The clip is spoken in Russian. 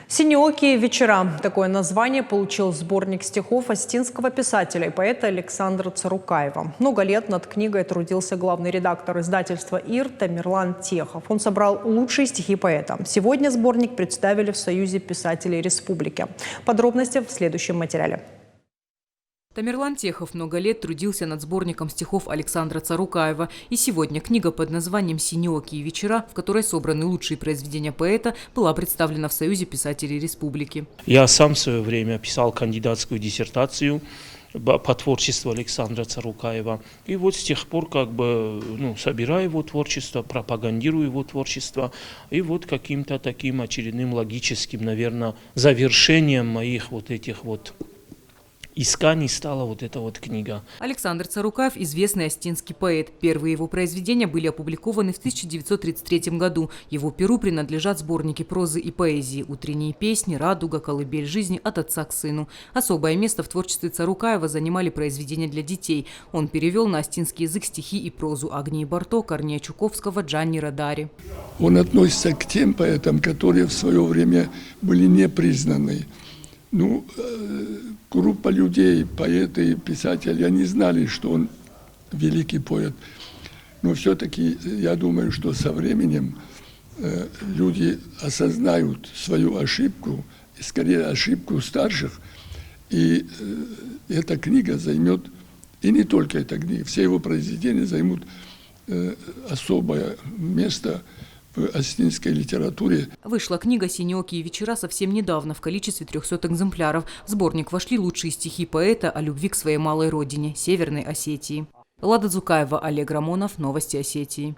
«Синеокие вечера» – такое название получил сборник стихов остинского писателя и поэта Александра Царукаева. Много лет над книгой трудился главный редактор издательства «Ир» Тамерлан Техов. Он собрал лучшие стихи поэта. Сегодня сборник представили в Союзе писателей республики. Подробности в следующем материале. Тамерлан Техов много лет трудился над сборником стихов Александра Царукаева. И сегодня книга под названием «Синеокие вечера», в которой собраны лучшие произведения поэта, была представлена в Союзе писателей республики. Я сам в свое время писал кандидатскую диссертацию по творчеству Александра Царукаева. И вот с тех пор собираю его творчество, пропагандирую его творчество. И вот каким-то таким очередным логическим, наверное, завершением моих этих исканий стала эта книга. Александр Царукаев – известный остинский поэт. Первые его произведения были опубликованы в 1933 году. Его перу принадлежат сборники прозы и поэзии «Утренние песни», «Радуга», «Колыбель жизни», «От отца к сыну». Особое место в творчестве Царукаева занимали произведения для детей. Он перевел на остинский язык стихи и прозу Агнии Барто, Корнея Чуковского, Джанни Родари. Он относится к тем поэтам, которые в свое время были не признаны. Группа людей, поэты, писатели, они знали, что он великий поэт. Но все-таки я думаю, что со временем люди осознают свою ошибку, и скорее ошибку старших. И эта книга займет, и не только эта книга, все его произведения займут особое место в остинской литературе. Вышла книга «Синеокие вечера» совсем недавно в количестве 300 экземпляров. В сборник вошли лучшие стихи поэта о любви к своей малой родине – Северной Осетии. Лада Дзукаева, Олег Рамонов. Новости Осетии.